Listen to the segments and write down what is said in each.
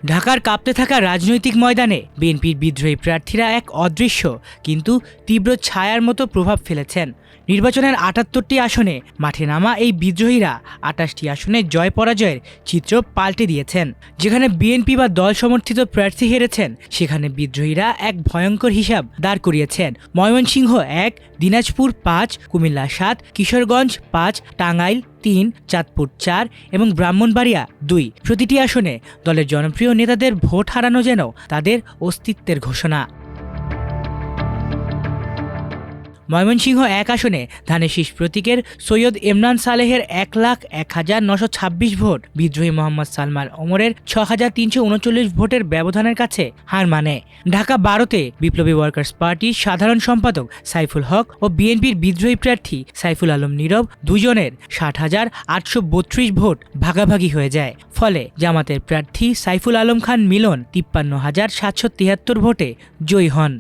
ঢাকার কাঁপতে থাকা রাজনৈতিক ময়দানে বিএনপির বিদ্রোহী প্রার্থীরা এক অদৃশ্য কিন্তু তীব্র ছায়ার মতো প্রভাব ফেলেছেন। নির্বাচনের ৭৮টি আসনে মাঠে নামা এই বিদ্রোহীরা ২৮টি আসনে জয় পরাজয়ের চিত্র পাল্টে দিয়েছেন। যেখানে বিএনপি বা দল সমর্থিত প্রার্থী হেরেছেন, সেখানে বিদ্রোহীরা এক ভয়ঙ্কর হিসাব দাঁড় করিয়েছেন। ময়মনসিংহ ১, দিনাজপুর ৫, কুমিল্লা ৭, কিশোরগঞ্জ ৫, টাঙ্গাইল ৩, চাঁদপুর ৪ এবং ব্রাহ্মণবাড়িয়া ২। প্রতিটি আসনে দলের জনপ্রিয় নেতাদের ভোট হারানো যেন তাদের অস্তিত্বের ঘোষণা। ময়মনসিংহ ১ আসনে ধানের শীষ প্রতীকের সৈয়দ ইমরান সালেহের ১,০১,৯২৬ ভোট বিদ্রোহী মোহাম্মদ সালমান ওমরের ৬,৩৩৯ ভোটের ব্যবধানের কাছে হার মানে। ঢাকা ১২তে বিপ্লবী ওয়ার্কার্স পার্টির সাধারণ সম্পাদক সাইফুল হক ও বিএনপির বিদ্রোহী প্রার্থী সাইফুল আলম নীরব দুজনের ৬০,৮৩২ ভোট ভাগাভাগি হয়ে যায়। ফলে জামাতের প্রার্থী সাইফুল আলম খান মিলন ৫৩,৭৭৩ ভোটে জয়ী হন।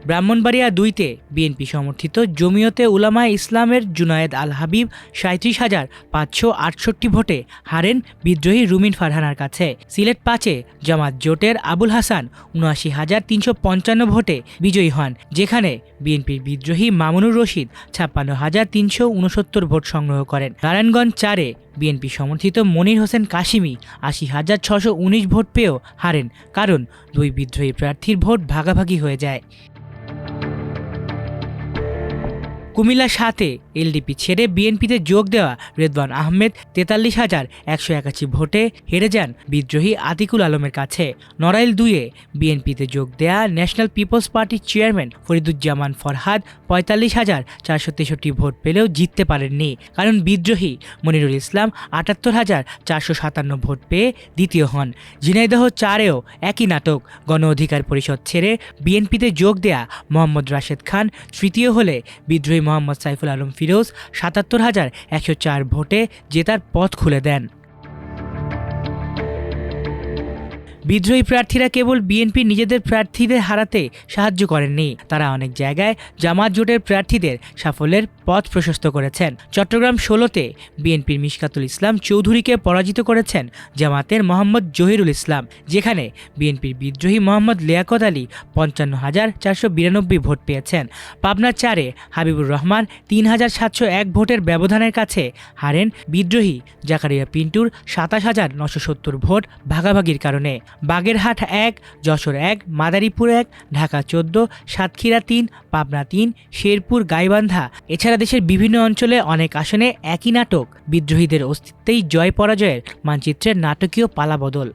ব্রাহ্মণবাড়িয়া ২তে বিএনপি সমর্থিত জমিয়তে উলামায়ে ইসলামের জুনায়েদ আল হাবিব ৩৭,৫৬৮ ভোটে হারেন বিদ্রোহী রুমিন ফারহানার কাছে। সিলেট ৫-এ জামাত জোটের আবুল হাসান ৭৯,৩৫৫ ভোটে বিজয়ী হন, যেখানে বিএনপির বিদ্রোহী মামুনুর রশিদ ৫৬,৩৬৯ ভোট সংগ্রহ করেন। নারায়ণগঞ্জ ৪-এ বিএনপি সমর্থিত মনির হোসেন কাশিমি ৮০,৬১৯ ভোট পেয়েও হারেন, কারণ দুই বিদ্রোহী প্রার্থীর ভোট ভাগাভাগি হয়ে যায়। কুমিল্লা ৭-এ এলডিপি ছেড়ে বিএনপিতে যোগ দেওয়া রেদওয়ান আহমেদ ৪৩,১৮১ ভোটে হেরে যান বিদ্রোহী আতিকুল আলমের কাছে। নড়াইল ২-এ বিএনপিতে যোগ দেয়া ন্যাশনাল পিপলস পার্টির চেয়ারম্যান ফরিদুজ্জামান ফরহাদ ৪৫,৪৬৩ ভোট পেলেও জিততে পারেননি, কারণ বিদ্রোহী মনিরুল ইসলাম ৭৮,৪৫৭ ভোট পেয়ে দ্বিতীয় হন। ঝিনাইদহ ৪-এও একই নাটক। গণ অধিকার পরিষদ ছেড়ে বিএনপিতে যোগ দেয়া মোহাম্মদ রাশেদ খান তৃতীয় হলে বিদ্রোহী মোহাম্মদ সাইফুল আলম ফিরোজ ৭৭,১০৪ ভোটে জেতার পথ খুলে দেন। বিদ্রোহী প্রার্থীরা কেবল বিএনপির নিজেদের প্রার্থীদের হারাতে সাহায্য করেননি, তারা অনেক জায়গায় জামাত জোটের প্রার্থীদের সাফল্যের পথ প্রশস্ত করেছেন। চট্টগ্রাম ১৬তে বিএনপির মিশকাতুল ইসলাম চৌধুরীকে পরাজিত করেছেন জামাতের মোহাম্মদ জহিরুল ইসলাম, যেখানে বিএনপির বিদ্রোহী মোহাম্মদ লিয়াকত আলী ৫৫,৪৯২ ভোট পেয়েছেন। পাবনা ৪-এ হাবিবুর রহমান ৩,৭০১ ভোটের ব্যবধানের কাছে হারেন বিদ্রোহী জাকারিয়া পিন্টুর ২৭,৯৭০ ভোট ভাগাভাগির কারণে। বাগেরহাট ১, যশোর ১, মাদারীপুর ১, ঢাকা ১৪, সাতক্ষীরা ৩, পাবনা ৩, শেরপুর, গাইবান্ধা এছাড়া দেশের বিভিন্ন অঞ্চলে অনেক আসনে একই নাটক। বিদ্রোহীদের অস্তিত্বেই জয় পরাজয়ের মানচিত্রের নাটকীয় পালাবদল।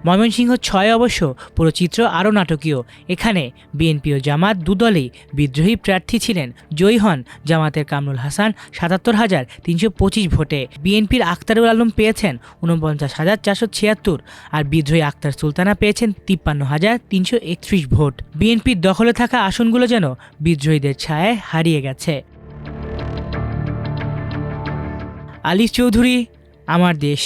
ময়মনসিংহ ৬ অবশ্য পুরো চিত্র আরও নাটকীয়। এখানে বিএনপি ও জামাত দুদলেই বিদ্রোহী প্রার্থী ছিলেন। জয়ী হন জামাতের কামরুল হাসান ৭৭,৩২৫ ভোটে। বিএনপির আখতারুল আলম পেয়েছেন ৪৯,৪৭৬ আর বিদ্রোহী আক্তার সুলতানা পেয়েছেন ৫৩,৩৩১ ভোট। বিএনপির দখলে থাকা আসনগুলো যেন বিদ্রোহীদের ছায়ায় হারিয়ে গেছে। আলী চৌধুরী, আমার দেশ।